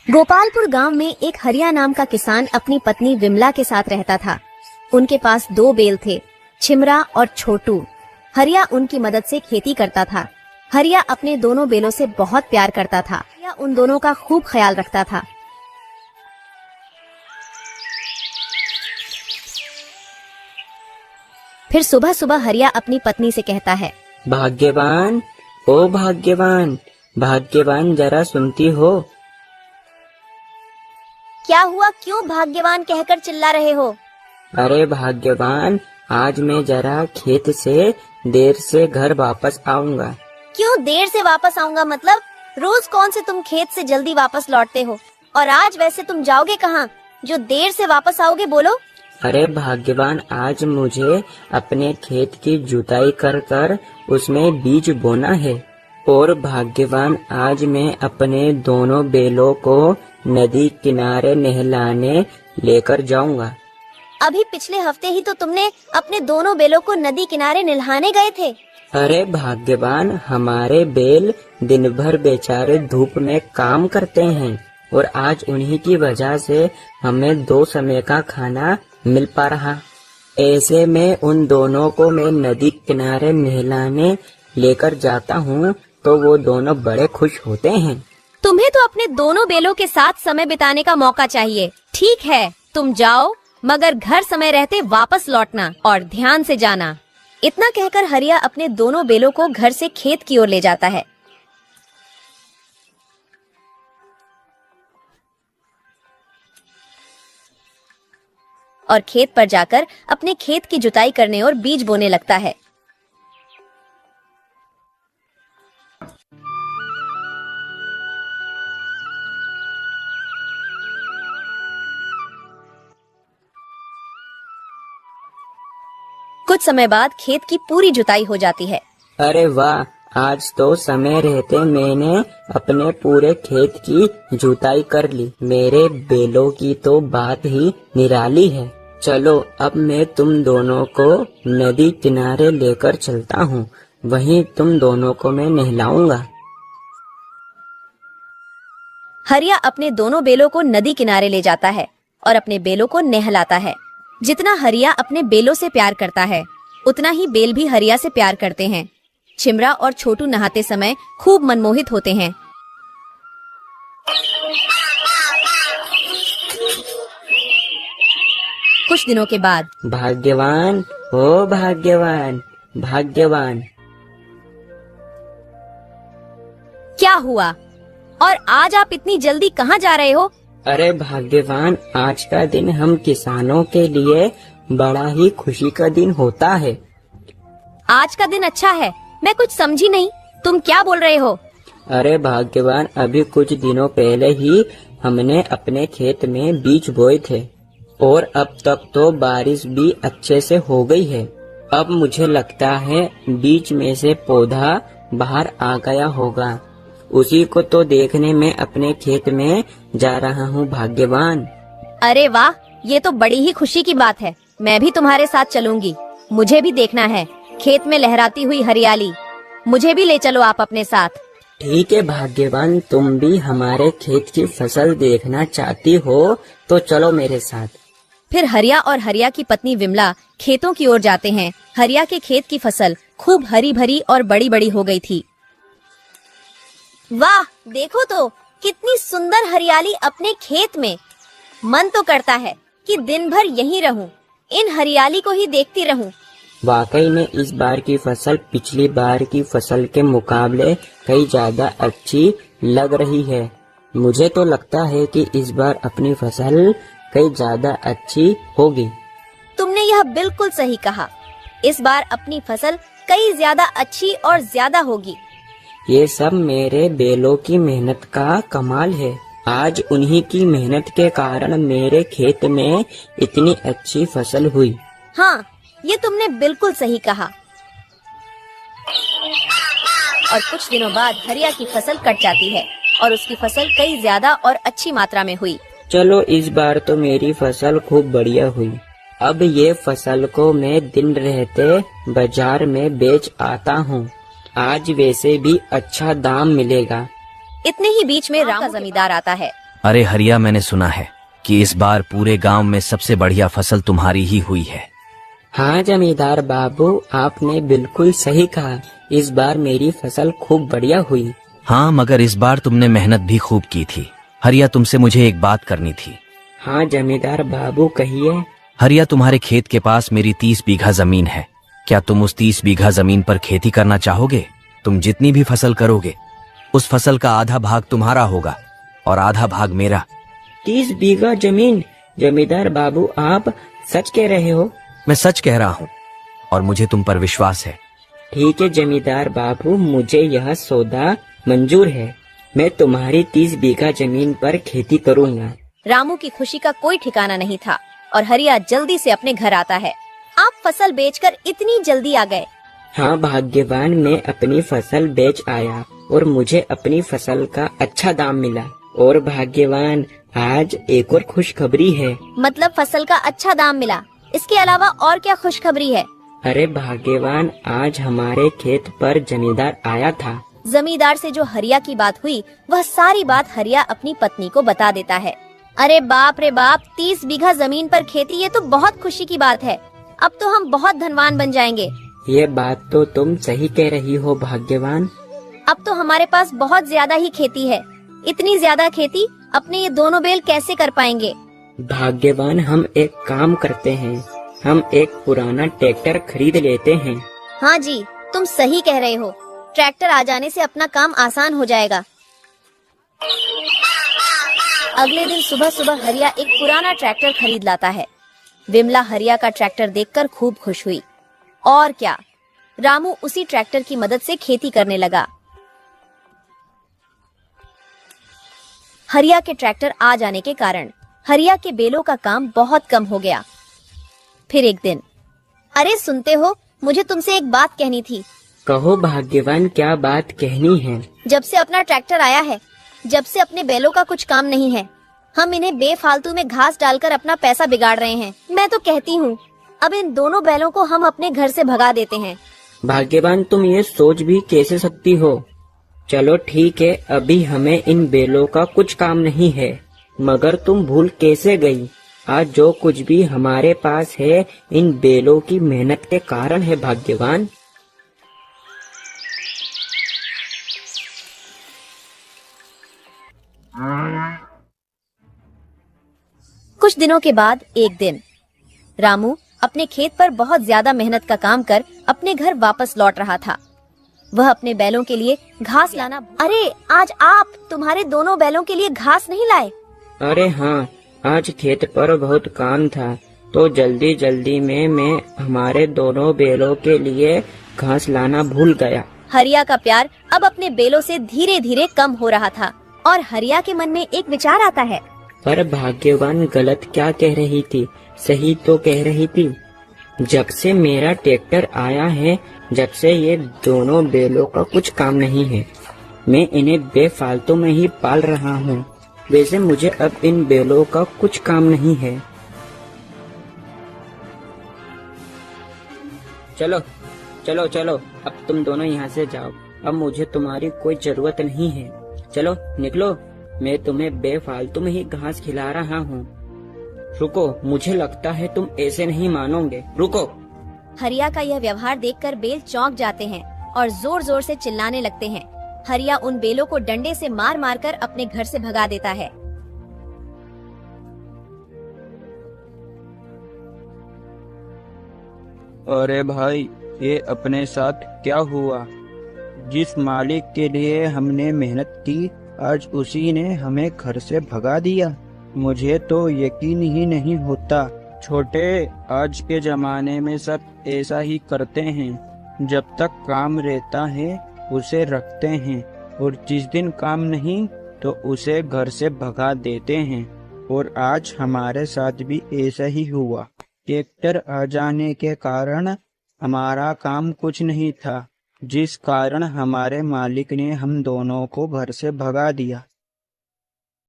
गोपालपुर गांव में एक हरिया नाम का किसान अपनी पत्नी विमला के साथ रहता था। उनके पास 2 बैल थे, छिमरा और छोटू। हरिया उनकी मदद से खेती करता था। हरिया अपने दोनों बैलों से बहुत प्यार करता था। हरिया उन दोनों का खूब ख्याल रखता था। फिर सुबह सुबह हरिया अपनी पत्नी से कहता है, भाग्यवान, ओ भाग्यवान, भाग्यवान जरा सुनती हो? क्या हुआ? क्यों भाग्यवान कहकर चिल्ला रहे हो? अरे भाग्यवान, आज मैं जरा खेत से देर से घर वापस आऊंगा। क्यों देर से वापस आऊंगा? मतलब रोज कौन से तुम खेत से जल्दी वापस लौटते हो, और आज वैसे तुम जाओगे कहाँ जो देर से वापस आओगे? बोलो। अरे भाग्यवान, आज मुझे अपने खेत की जुताई कर कर उसमें बीज बोना है। और भाग्यवान, आज मैं अपने दोनों बैलों को नदी किनारे नहलाने लेकर जाऊंगा। अभी पिछले हफ्ते ही तो तुमने अपने दोनों बैलों को नदी किनारे नहलाने गए थे। अरे भाग्यवान, हमारे बैल दिन भर बेचारे धूप में काम करते हैं और आज उन्हीं की वजह से हमें 2 समय का खाना मिल पा रहा। ऐसे में उन दोनों को मैं नदी किनारे नहलाने लेकर जाता हूँ तो वो दोनों बड़े खुश होते हैं। तुम्हें तो अपने दोनों बैलों के साथ समय बिताने का मौका चाहिए। ठीक है, तुम जाओ, मगर घर समय रहते वापस लौटना और ध्यान से जाना। इतना कहकर हरिया अपने दोनों बैलों को घर से खेत की ओर ले जाता है। और खेत पर जाकर अपने खेत की जुताई करने और बीज बोने लगता है। कुछ समय बाद खेत की पूरी जुताई हो जाती है। अरे वाह, आज तो समय रहते मैंने अपने पूरे खेत की जुताई कर ली। मेरे बैलों की तो बात ही निराली है। चलो, अब मैं तुम दोनों को नदी किनारे लेकर चलता हूँ। वहीं तुम दोनों को मैं नहलाऊंगा। हरिया अपने दोनों बैलों को नदी किनारे ले जाता है और अपने बैलों को नहलाता है। जितना हरिया अपने बैलों से प्यार करता है, उतना ही बैल भी हरिया से प्यार करते हैं। छिमरा और छोटू नहाते समय खूब मनमोहित होते हैं। कुछ दिनों के बाद, भाग्यवान, ओ भाग्यवान, भाग्यवान। क्या हुआ? और आज आप इतनी जल्दी कहाँ जा रहे हो? अरे भाग्यवान, आज का दिन हम किसानों के लिए बड़ा ही खुशी का दिन होता है। आज का दिन अच्छा है? मैं कुछ समझी नहीं, तुम क्या बोल रहे हो? अरे भाग्यवान, अभी कुछ दिनों पहले ही हमने अपने खेत में बीज बोए थे और अब तक तो बारिश भी अच्छे से हो गई है। अब मुझे लगता है बीज में से पौधा बाहर आ गया होगा। उसी को तो देखने में अपने खेत में जा रहा हूँ भाग्यवान। अरे वाह, ये तो बड़ी ही खुशी की बात है। मैं भी तुम्हारे साथ चलूंगी। मुझे भी देखना है खेत में लहराती हुई हरियाली। मुझे भी ले चलो आप अपने साथ। ठीक है भाग्यवान, तुम भी हमारे खेत की फसल देखना चाहती हो तो चलो मेरे साथ। फिर हरिया और हरिया की पत्नी विमला खेतों की ओर जाते हैं। हरिया के खेत की फसल खूब हरी भरी और बड़ी बड़ी हो गई थी। वाह, देखो तो कितनी सुंदर हरियाली अपने खेत में। मन तो करता है कि दिन भर यहीं रहूं, इन हरियाली को ही देखती रहूं। वाकई में इस बार की फसल पिछली बार की फसल के मुकाबले कई ज्यादा अच्छी लग रही है। मुझे तो लगता है कि इस बार अपनी फसल कई ज्यादा अच्छी होगी। तुमने यह बिल्कुल सही कहा। इस बार अपनी फसल कई ज्यादा अच्छी और ज्यादा होगी। ये सब मेरे बैलों की मेहनत का कमाल है। आज उन्हीं की मेहनत के कारण मेरे खेत में इतनी अच्छी फसल हुई। हाँ, ये तुमने बिल्कुल सही कहा। और कुछ दिनों बाद हरिया की फसल कट जाती है और उसकी फसल कई ज्यादा और अच्छी मात्रा में हुई। चलो, इस बार तो मेरी फसल खूब बढ़िया हुई। अब ये फसल को मैं दिन रहते बाजार में बेच आता हूँ। आज वैसे भी अच्छा दाम मिलेगा। इतने ही बीच में राम का जमींदार आता है। अरे हरिया, मैंने सुना है कि इस बार पूरे गांव में सबसे बढ़िया फसल तुम्हारी ही हुई है। हाँ जमींदार बाबू, आपने बिल्कुल सही कहा। इस बार मेरी फसल खूब बढ़िया हुई। हाँ, मगर इस बार तुमने मेहनत भी खूब की थी। हरिया, तुमसे मुझे एक बात करनी थी। हाँ जमींदार बाबू, कहिए। हरिया, तुम्हारे खेत के पास मेरी 30 बीघा जमीन है। क्या तुम उस 30 बीघा जमीन पर खेती करना चाहोगे? तुम जितनी भी फसल करोगे उस फसल का आधा भाग तुम्हारा होगा और आधा भाग मेरा। 30 बीघा जमीन? जमींदार बाबू, आप सच कह रहे हो? मैं सच कह रहा हूँ और मुझे तुम पर विश्वास है। ठीक है जमींदार बाबू, मुझे यह सौदा मंजूर है। मैं तुम्हारी 30 बीघा जमीन पर खेती करूँगा। रामू की खुशी का कोई ठिकाना नहीं था और हरिया जल्दी से अपने घर आता है। आप फसल बेचकर इतनी जल्दी आ गए? हाँ भाग्यवान, मैं अपनी फसल बेच आया और मुझे अपनी फसल का अच्छा दाम मिला। और भाग्यवान, आज एक और खुशखबरी है। मतलब फसल का अच्छा दाम मिला, इसके अलावा और क्या खुशखबरी है? अरे भाग्यवान, आज हमारे खेत पर जमींदार आया था। जमींदार से जो हरिया की बात हुई वह सारी बात हरिया अपनी पत्नी को बता देता है। अरे बाप रे बाप, 30 बीघा जमीन पर खेती, ये तो बहुत खुशी की बात है। अब तो हम बहुत धनवान बन जाएंगे। ये बात तो तुम सही कह रही हो भाग्यवान। अब तो हमारे पास बहुत ज्यादा ही खेती है। इतनी ज्यादा खेती अपने ये दोनों बैल कैसे कर पाएंगे? भाग्यवान, हम एक काम करते हैं, हम एक पुराना ट्रैक्टर खरीद लेते हैं। हाँ जी, तुम सही कह रहे हो। ट्रैक्टर आ जाने से अपना काम आसान हो जाएगा। अगले दिन सुबह सुबह हरिया एक पुराना ट्रैक्टर खरीद लाता है। विमला हरिया का ट्रैक्टर देखकर खूब खुश हुई। और क्या, रामू उसी ट्रैक्टर की मदद से खेती करने लगा। हरिया के ट्रैक्टर आ जाने के कारण हरिया के बेलों का काम बहुत कम हो गया। फिर एक दिन, अरे सुनते हो, मुझे तुमसे एक बात कहनी थी। कहो भाग्यवान, क्या बात कहनी है? जब से अपना ट्रैक्टर आया है, जब से अपने बैलों का कुछ काम नहीं है, हम इन्हें बेफालतू में घास डालकर अपना पैसा बिगाड़ रहे हैं। मैं तो कहती हूँ अब इन दोनों बैलों को हम अपने घर से भगा देते हैं। भाग्यवान, तुम ये सोच भी कैसे सकती हो? चलो ठीक है, अभी हमें इन बैलों का कुछ काम नहीं है, मगर तुम भूल कैसे गई? आज जो कुछ भी हमारे पास है इन बैलों की मेहनत के कारण है भाग्यवान। कुछ दिनों के बाद एक दिन रामू अपने खेत पर बहुत ज्यादा मेहनत का काम कर अपने घर वापस लौट रहा था। वह अपने बैलों के लिए घास लाना। अरे आज आप तुम्हारे दोनों बैलों के लिए घास नहीं लाए? अरे हाँ, आज खेत पर बहुत काम था तो जल्दी जल्दी में मैं हमारे दोनों बैलों के लिए घास लाना भूल गया। हरिया का प्यार अब अपने बैलों से धीरे धीरे कम हो रहा था और हरिया के मन में एक विचार आता है। पर भाग्यवान गलत क्या कह रही थी? सही तो कह रही थी। जब से मेरा ट्रैक्टर आया है, जब से ये दोनों बैलों का कुछ काम नहीं है, मैं इन्हें बेफालतू में ही पाल रहा हूँ। वैसे मुझे अब इन बैलों का कुछ काम नहीं है। चलो चलो चलो, अब तुम दोनों यहाँ से जाओ। अब मुझे तुम्हारी कोई जरूरत नहीं है। चलो निकलो, मैं तुम्हें बेफालतू में ही घास खिला रहा हूँ। रुको, मुझे लगता है तुम ऐसे नहीं मानोगे। रुको। हरिया का यह व्यवहार देखकर बैल चौंक जाते हैं और जोर जोर से चिल्लाने लगते हैं। हरिया उन बैलों को डंडे से मार मार कर अपने घर से भगा देता है। अरे भाई, ये अपने साथ क्या हुआ? जिस मालिक के लिए हमने मेहनत की, आज उसी ने हमें घर से भगा दिया। मुझे तो यकीन ही नहीं होता। छोटे, आज के जमाने में सब ऐसा ही करते हैं। जब तक काम रहता है उसे रखते हैं और जिस दिन काम नहीं तो उसे घर से भगा देते हैं। और आज हमारे साथ भी ऐसा ही हुआ। ट्रैक्टर आ जाने के कारण हमारा काम कुछ नहीं था, जिस कारण हमारे मालिक ने हम दोनों को घर से भगा दिया।